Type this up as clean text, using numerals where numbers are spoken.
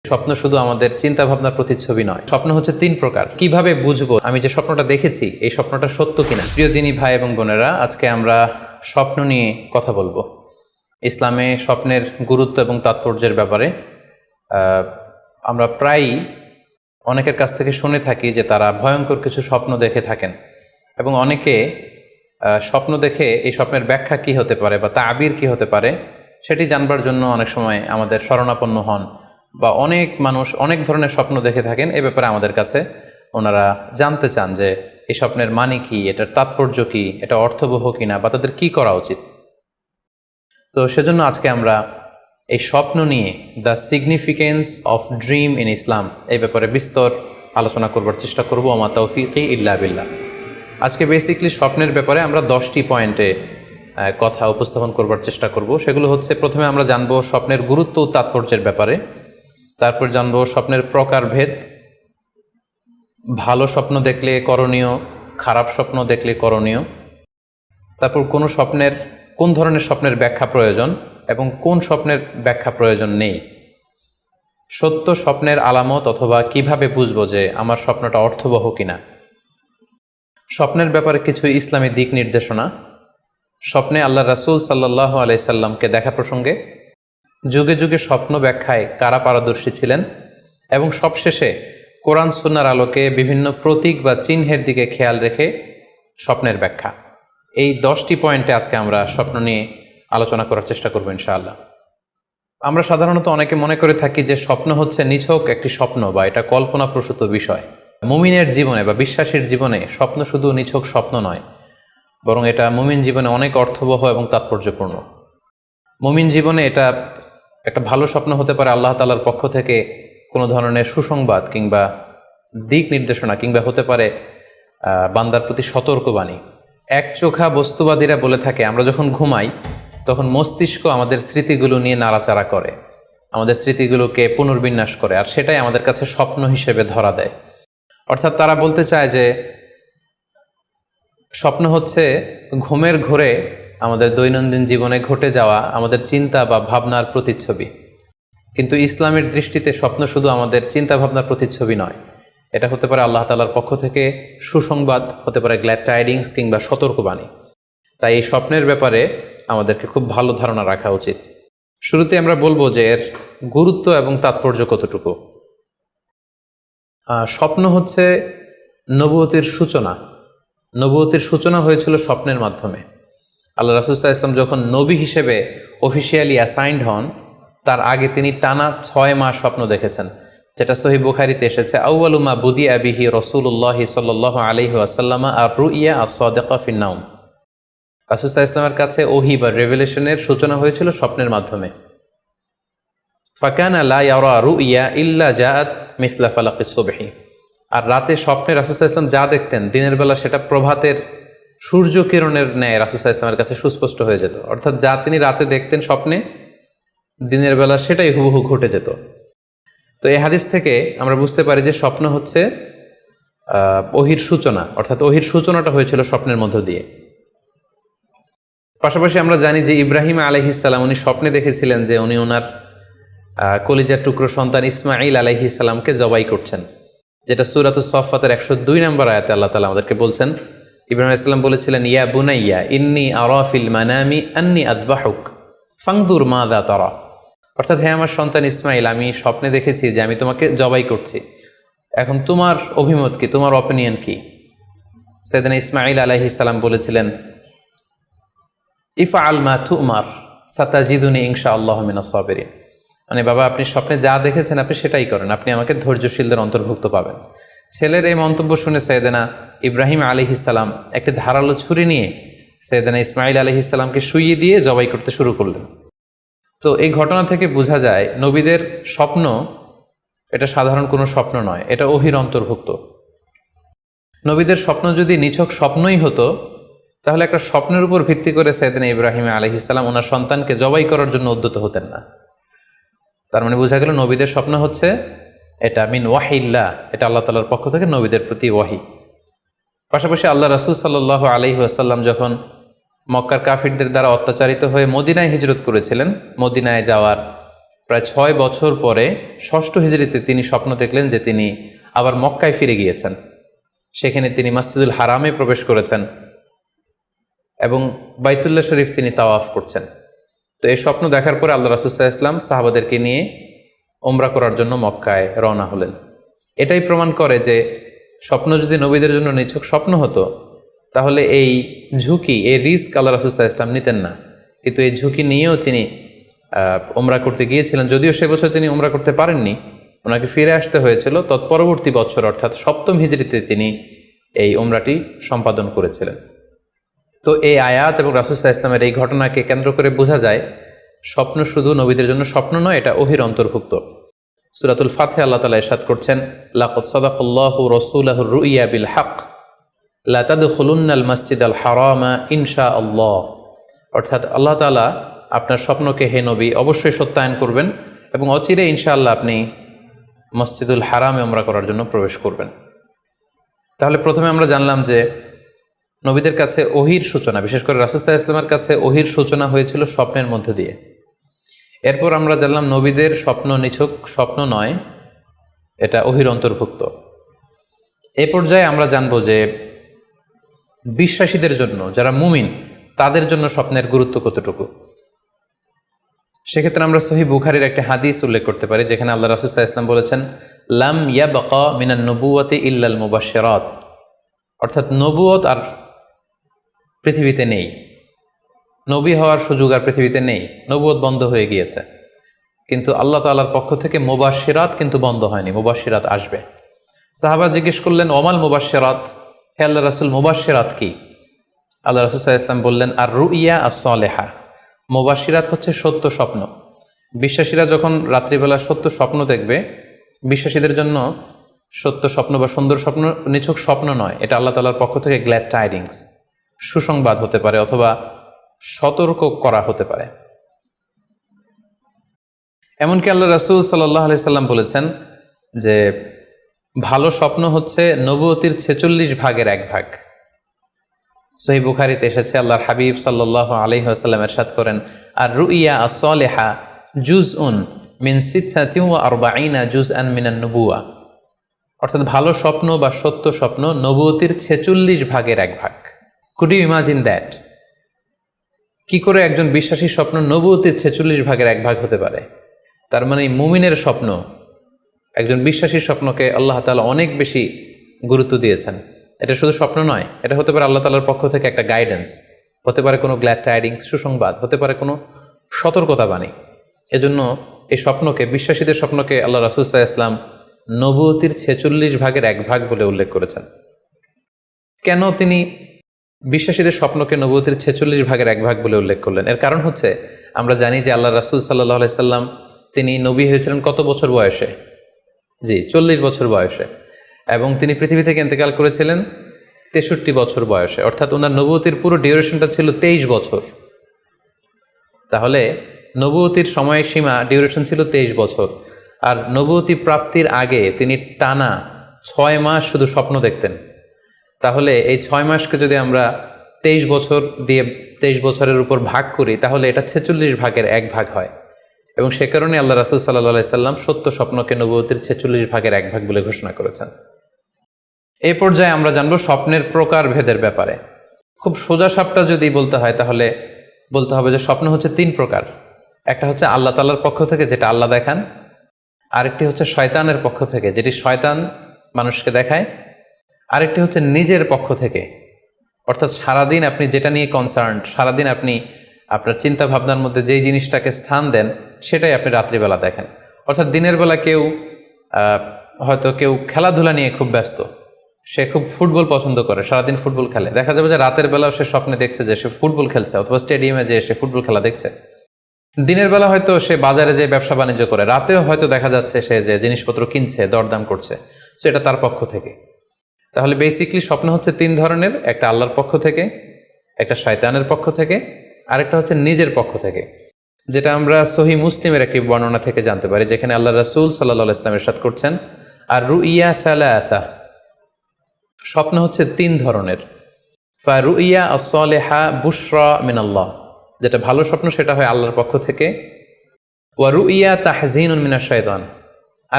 স্বপ্ন শুধু আমাদের চিন্তা ভাবনার প্রতিচ্ছবি নয়। স্বপ্ন হচ্ছে তিন প্রকার। কিভাবে বুঝবো আমি যে স্বপ্নটা দেখেছি এই স্বপ্নটা সত্য কিনা? প্রিয় দিনী ভাই এবং বোনেরা, আজকে আমরা স্বপ্ন নিয়ে কথা বলবো। ইসলামে স্বপ্নের গুরুত্ব এবং তাৎপর্যের ব্যাপারে আমরা প্রায়ই অনেকের কাছ থেকে শুনে থাকি যে তারা ভয়ঙ্কর কিছু স্বপ্ন দেখে থাকেন, এবং অনেকে স্বপ্ন দেখে এই স্বপ্নের ব্যাখ্যা কি হতে পারে বা তাবির কি হতে পারে সেটি জানবার জন্য অনেক সময় আমাদের শরণাপন্ন হন, বা অনেক মানুষ অনেক ধরনের স্বপ্ন দেখে থাকেন। এ ব্যাপারে আমাদের কাছে ওনারা জানতে চান যে এই স্বপ্নের মানে কি, এটার তাৎপর্য কি, এটা অর্থবহ কিনা, বা তাদের কি করা উচিত। তো সেজন্য আজকে আমরা এই স্বপ্ন নিয়ে the significance of dream in Islam এই ব্যাপারে বিস্তর আলোচনা করবার চেষ্টা করবো। ওমা তৌফিকি ইল্লা বিল্লাহ। আজকে বেসিকলি স্বপ্নের ব্যাপারে আমরা 10টি পয়েন্টে কথা উপস্থাপন করবার চেষ্টা করব। সেগুলো হচ্ছে, প্রথমে আমরা জানবো স্বপ্নের গুরুত্ব ও তাৎপর্যের ব্যাপারে, তারপর জানবো স্বপ্নের প্রকারভেদ, ভালো স্বপ্ন দেখলে করণীয়, খারাপ স্বপ্ন দেখলে করণীয়, তারপর কোন ধরনের স্বপ্নের ব্যাখ্যা প্রয়োজন এবং কোন স্বপ্নের ব্যাখ্যা প্রয়োজন নেই, সত্য স্বপ্নের আলামত অথবা কিভাবে বুঝবো যে আমার স্বপ্নটা অর্থবহ কিনা, স্বপ্নের ব্যাপারে কিছু ইসলামী দিক নির্দেশনা, স্বপ্নে আল্লাহ রাসূল সাল্লাল্লাহু আলাইহি সাল্লামকে দেখা প্রসঙ্গে, যুগে যুগে স্বপ্ন ব্যাখ্যায় কারা পারদর্শী ছিলেন, এবং সবশেষে কোরআন সুন্নাহর আলোকে বিভিন্ন প্রতীক বা চিহ্নের দিকে খেয়াল রেখে স্বপ্নের ব্যাখ্যা। এই 10টি পয়েন্টে আজকে আমরা স্বপ্ন নিয়ে আলোচনা করার চেষ্টা করব ইনশাআল্লাহ। আমরা সাধারণত অনেকে মনে করে থাকি যে স্বপ্ন হচ্ছে নিছক একটি স্বপ্ন বা এটা কল্পনাপ্রসূত বিষয়। মুমিনের জীবনে বা বিশ্বাসীর জীবনে স্বপ্ন শুধু নিছক স্বপ্ন নয়, বরং এটা মুমিন জীবনে অনেক অর্থবহ এবং তাৎপর্যপূর্ণ। মুমিন জীবনে এটা একটা ভালো স্বপ্ন হতে পারে আল্লাহ তাআলার পক্ষ থেকে কোনো ধরনের সুসংবাদ কিংবা দিক নির্দেশনা, কিংবা হতে পারে বান্দার প্রতি সতর্কবাণী। একচোখা বস্তুবাদীরা বলে থাকে আমরা যখন ঘুমাই তখন মস্তিষ্ক আমাদের স্মৃতিগুলো নিয়ে নাড়াচাড়া করে, আমাদের স্মৃতিগুলোকে পুনর্বিন্যাস করে, আর সেটাই আমাদের কাছে স্বপ্ন হিসেবে ধরা দেয়। অর্থাৎ তারা বলতে চায় যে স্বপ্ন হচ্ছে ঘুমের ঘোরে আমাদের দৈনন্দিন জীবনে ঘটে যাওয়া আমাদের চিন্তা বা ভাবনার প্রতিচ্ছবি। কিন্তু ইসলামের দৃষ্টিতে স্বপ্ন শুধু আমাদের চিন্তা ভাবনার প্রতিচ্ছবি নয়, এটা হতে পারে আল্লাহ তাআলার পক্ষ থেকে সুসংবাদ, হতে পারে গ্ল্যাড টাইডিংস কিংবা সতর্কবাণী। তাই এই স্বপ্নের ব্যাপারে আমাদেরকে খুব ভালো ধারণা রাখা উচিত। শুরুতে আমরা বলবো যে এর গুরুত্ব এবং তাৎপর্য কতটুকু। স্বপ্ন হচ্ছে নবুয়তের সূচনা। নবুয়তের সূচনা হয়েছিল স্বপ্নের মাধ্যমে। আল্লাহ রাসূল সাল্লাল্লাহু আলাইহি ওয়াসাল্লাম যখন নবী হিসেবে অফিসিয়ালি অ্যাসাইন্ড হন, তার আগে তিনি টানা 6 মাস স্বপ্ন দেখেছেন, যেটা সহিহ বুখারীতে এসেছে, আউয়ালু মা বুদিআ বিহি রাসূলুল্লাহ সাল্লাল্লাহু আলাইহি ওয়াসাল্লাম আর-রুইয়া আস-সাদিকা ফিন-নাওম। রাসূল সাল্লাল্লাহু আলাইহি ওয়াসাল্লামের কাছে ওহী বা রেভেলেশনের সূচনা হয়েছিল স্বপ্নের মাধ্যমে। ফাকানা লা ইয়ারা রুইয়া ইল্লা জাআত মিসলা ফালাকিস সুবহি। আর রাতে স্বপ্নে রাসূল সাল্লাল্লাহু আলাইহি ওয়াসাল্লাম যা দেখতেন, দিনের বেলা সেটা প্রভাতের সূর্য কিরণের ন্যায় রাসূল সাল্লাল্লাহু আলাইহি ওয়াসাল্লামের কাছে সুস্পষ্ট হয়ে যেত। অর্থাৎ যা তিনি রাতে দেখতেন স্বপ্নে, দিনের বেলা সেটাই হুবহু ঘটে যেত। তো এই হাদিস থেকে আমরা বুঝতে পারি যে স্বপ্ন হচ্ছে ওহীর সূচনা, অর্থাৎ ওহীর সূচনাটা হয়েছিল স্বপ্নের মধ্য দিয়ে। পাশাপাশি আমরা জানি যে ইব্রাহিম আলাইহিস সালাম উনি স্বপ্নে দেখেছিলেন যে উনি ওনার কলিজার টুকরো সন্তান ইসমাঈল আলাইহিস সালামকে জবাই করছেন, যেটা সূরাতুস সাফফাতের 102 নম্বর আয়াতে আল্লাহ তাআলা আমাদেরকে বলছেন। ইব্রাহিম আলাইহিস সালাম বলেছিলেন, ইয়া বুনাইয়া ইন্নী আরা ফিল মানামি আন্নী আযবাহুক ফানজুর মাযা তারা। অর্থাৎ, হে আমার সন্তান ইসমাইল, আমি স্বপ্নে দেখেছি যে আমি তোমাকে জবাই করছি, এখন তোমার অভিমত কি, তোমার অপিনিয়ন কি? সাইয়েদনা ইসমাঈল আলাইহিস সালাম বলেছিলেন, ইফআল মা তুমার সাতাজিদুনি ইনশাআল্লাহু মিনাস সাবিরিন। মানে বাবা, আপনি স্বপ্নে যা দেখেছেন আপনি সেটাই করেন, আপনি আমাকে ধৈর্যশীলদের অন্তর্ভুক্ত পাবেন। ছেলের এই মন্তব্য শুনে সাইয়েদনা ইব্রাহিম আলাইহিস সালাম একটি ধারালো ছুরি নিয়ে সাইয়েদনা ইসমাঈল আলাইহিস সালামকে শুইয়ে দিয়ে জবাই করতে শুরু করলেন। তো এই ঘটনা থেকে বোঝা যায় নবীদের স্বপ্ন এটা সাধারণ কোনো স্বপ্ন নয়, এটা ওহীর অন্তর্ভুক্ত। নবীদের স্বপ্ন যদি নিছক স্বপ্নই হতো, তাহলে একটা স্বপ্নের উপর ভিত্তি করে সাইয়েদনা ইব্রাহিম আলাইহিস সালাম ওনার সন্তানকে জবাই করার জন্য উদ্যত হতেন না। তার মানে বোঝা গেল নবীদের স্বপ্ন হচ্ছে এটা মিন ওয়াহিল্লাহ, এটা আল্লাহ তাআলার পক্ষ থেকে নবীদের প্রতি ওয়াহি। পাশাপাশি আল্লাহ রাসূল সাল্লাল্লাহু আলাইহি ওয়াসাল্লাম যখন মক্কার কাফিরদের দ্বারা অত্যাচারিত হয়ে মদিনায় হিজরত করেছিলেন, মদিনায় যাওয়ার প্রায় 6 বছর পরে 6ষ্ঠ হিজরিতে তিনি স্বপ্ন দেখলেন যে তিনি আবার মক্কায় ফিরে গিয়েছেন। সেখানে তিনি মসজিদুল হারামে প্রবেশ করেছেন এবং বাইতুল্লাহ শরীফ তিনি তাওয়াফ করছেন। তো এই স্বপ্ন দেখার পরে আল্লাহ রাসূল সাল্লাল্লাহু আলাইহি ওয়াসাল্লাম সাহাবাদেরকে নিয়ে ওমরা করার জন্য মক্কায় রওনা হলেন। এটাই প্রমাণ করে যে স্বপ্ন যদি নবীদের জন্য নিছক স্বপ্ন হতো তাহলে এই ঝুঁকি, এই রিস্ক আল্লাহ রাসূল সাল্লাল্লাহু আলাইহি ওয়াসাল্লাম নিতেন না। কিন্তু এই ঝুঁকি নিয়েও তিনি ওমরা করতে গিয়েছিলেন, যদিও সে বছর তিনি ওমরা করতে পারেননি, ওনাকে ফিরে আসতে হয়েছিল। তৎপরবর্তী বছর অর্থাৎ 7ম হিজরিতে তিনি এই ওমরাটি সম্পাদন করেছিলেন। তো এই আয়াত এবং রাসূল সাল্লাল্লাহু আলাইহি ওয়াসাল্লামের এই ঘটনাকে কেন্দ্র করে বোঝা যায় স্বপ্ন শুধু নবীদের জন্য স্বপ্ন নয়, এটা ওহীর অন্তর্ভুক্ত। সূরাতুল ফাতিহা আল্লাহ তাআলা ইরশাদ করছেন, লাকাদ সাদাকাল্লাহু রাসূলাহুর রুইয়া বিল হক লা তাদখুলুন্নাল মাসজিদাল হারামা ইনশাআল্লাহ। অর্থাৎ আল্লাহ তাআলা আপনার স্বপ্নকে হে নবী অবশ্যই সত্যায়ন করবেন এবং অচিরে ইনশাআল্লাহ আপনি মসজিদুল হারামে ওমরা করার জন্য প্রবেশ করবেন। তাহলে প্রথমে আমরা জানলাম যে নবীদের কাছে ওহীর সূচনা, বিশেষ করে রাসূল সাল্লাল্লাহু আলাইহি ওয়াসাল্লামের কাছে ওহীর সূচনা হয়েছিল স্বপ্নের মধ্য দিয়ে। এরপর আমরা জানলাম নবীদের স্বপ্ন নিছক স্বপ্ন নয়, এটা ওহীর অন্তর্ভুক্ত। এ পর্যায়ে আমরা জানব যে বিশ্বাসীদের জন্য, যারা মুমিন, তাদের জন্য স্বপ্নের গুরুত্ব কতটুকু। সেক্ষেত্রে আমরা সহিহ বুখারীর একটা হাদিস উল্লেখ করতে পারি, যেখানে আল্লাহ রাসূল সাল্লাল্লাহু আলাইহি ওয়াসাল্লাম বলেছেন, লাম ইয়াবকা মিনান নবুওয়াতি ইল্লাল মুবাশশিরাত। অর্থাৎ নবুয়ত আর পৃথিবীতে নেই, নবী হওয়ার সুযোগ আর পৃথিবীতে নেই, নবুয়ত বন্ধ হয়ে গিয়েছে। কিন্তু আল্লাহ তাআলার পক্ষ থেকে মুবাশশিরাত কিন্তু বন্ধ হয়নি, মুবাশশিরাত আসবে। সাহাবা জিজ্ঞেস করলেন, ওমাল মুবাশশিরাত, হে আল্লাহ রাসূল মুবাশশিরাত কি? আল্লাহ রাসূল সাল্লাল্লাহু আলাইহি ওয়াসাল্লাম বললেন, আর রুইয়া আস-সালেহা। মুবাশশিরাত হচ্ছে সত্য স্বপ্ন। বিশ্বাসীরা যখন রাত্রিবেলা সত্য স্বপ্ন দেখবে, বিশ্বাসীদের জন্য সত্য স্বপ্ন বা সুন্দর স্বপ্ন নিছক স্বপ্ন নয়, এটা আল্লাহ তাআলার পক্ষ থেকে গ্ল্যাড টাইডিংস, সুসংবাদ হতে পারে অথবা সতর্ক করা হতে পারে। এমনকি আল্লাহ রাসূল সাল্লাল্লাহু আলাইহি সাল্লাম বলেছেন যে ভালো স্বপ্ন হচ্ছে নবুয়তির 46 ভাগের 1 ভাগ। সহিহ বুখারীতে এসেছে, আল্লাহর হাবিব সাল্লাল্লাহু আলাইহি ওয়াসাল্লাম ইরশাদ করেন, আর রুইয়া আস-সালিহা জুজউন মিন 46 জুজআন মিনান নুবুওয়া। অর্থাৎ ভালো স্বপ্ন বা সত্য স্বপ্ন নবুয়তির 46 ভাগের 1 ভাগ। Could you imagine that? কি করে একজন বিশ্বাসীর স্বপ্ন নবুয়তির 46 ভাগের 1 ভাগ হতে পারে? তার মানে মুমিনের স্বপ্ন, একজন বিশ্বাসীর স্বপ্নকে আল্লাহ তাআলা অনেক বেশি গুরুত্ব দিয়েছেন। এটা শুধু স্বপ্ন নয়, এটা হতে পারে আল্লাহ তাআলার পক্ষ থেকে একটা গাইডেন্স, হতে পারে কোনো গ্ল্যাড টাইডিংস, সুসংবাদ, হতে পারে কোনো সতর্কতা বাণী। এজন্য এই স্বপ্নকে, বিশ্বাসীদের স্বপ্নকে আল্লাহ রাসূল সাল্লাল্লাহু আলাইহি ওয়াসাল্লাম নবুয়তির 46 ভাগের 1 ভাগ বলে উল্লেখ করেছেন। কেন তিনি বিশ্বাসীদের স্বপ্নকে নবুয়তির 46 ভাগের 1 ভাগ বলে উল্লেখ করলেন? এর কারণ হচ্ছে, আমরা জানি যে আল্লাহ রাসূল সাল্লাল্লাহু আলাইহি সাল্লাম তিনি নবী হয়েছিলেন কত বছর বয়সে? জি, 40 বছর বয়সে। এবং তিনি পৃথিবী থেকে ইন্তেকাল করেছিলেন 63 বছর বয়সে। অর্থাৎ ওনার নবুয়তির পুরো ডিউরেশনটা ছিল 23 বছর। তাহলে নবুয়তির সময়সীমা ডিউরেশন ছিল 23 বছর। আর নবুয়তি প্রাপ্তির আগে তিনি টানা 6 মাস শুধু স্বপ্ন দেখতেন। তাহলে এই 6 মাসকে যদি আমরা 23 বছর দিয়ে 23 বছরের উপর ভাগ করি, তাহলে এটা 46 ভাগের 1 ভাগ হয়। এবং সে কারণে আল্লাহ রাসূল সাল্লাল্লাহু আলাইহি সাল্লাম সত্য স্বপ্নকে নবুয়তির 46 ভাগের 1 ভাগ বলে ঘোষণা করেছেন। এই পর্যায়ে আমরা জানবো স্বপ্নের প্রকার ভেদের ব্যাপারে। খুব সোজা সাপটা যদি বলতে হয়, তাহলে বলতে হবে যে স্বপ্ন হচ্ছে 3 প্রকার। একটা হচ্ছে আল্লাহ তাআলার পক্ষ থেকে, যেটা আল্লাহ দেখান। আরেকটি হচ্ছে শয়তানের পক্ষ থেকে, যেটি শয়তান মানুষকে দেখায়। আরেকটি হচ্ছে নিজের পক্ষ থেকে, অর্থাৎ সারাদিন আপনি যেটা নিয়ে কনসার্নড, সারাদিন আপনি আপনার চিন্তা ভাবনার মধ্যে যেই জিনিসটাকে স্থান দেন, সেটাই আপনি রাত্রিবেলা দেখেন। অর্থাৎ দিনের বেলা হয়তো কেউ খেলাধুলা নিয়ে খুব ব্যস্ত, সে খুব ফুটবল পছন্দ করে, সারাদিন ফুটবল খেলে। দেখা যাবে যে রাতের বেলাও সে স্বপ্নে দেখছে যে সে ফুটবল খেলছে, অথবা স্টেডিয়ামে যে সে ফুটবল খেলা দেখছে। দিনের বেলা হয়তো সে বাজারে যে ব্যবসা বাণিজ্য করে, রাতেও হয়তো দেখা যাচ্ছে সে যে জিনিসপত্র কিনছে, দরদাম করছে। সো এটা তার পক্ষ থেকে। তাহলে বেসিকলি স্বপ্ন হচ্ছে 3 ধরনের, একটা আল্লাহর পক্ষ থেকে, একটা শয়তানের পক্ষ থেকে, আরেকটা হচ্ছে নিজের পক্ষ থেকে, যেটা আমরা সহিহ মুসলিমের একটি বর্ণনা থেকে জানতে পারি, যেখানে আল্লাহ রাসূল সাল্লাল্লাহু আলাইহি ওয়াসাল্লাম ইরশাদ করছেন, আর রুইয়া সালাসা, স্বপ্ন হচ্ছে 3 ধরনের। ফারুইয়া আস-সালিহা বুশরা মিনাল্লাহ, যেটা ভালো স্বপ্ন সেটা হয় আল্লাহর পক্ষ থেকে। ওয়া রুইয়া তাহজিনুন মিনাশ শাইতান,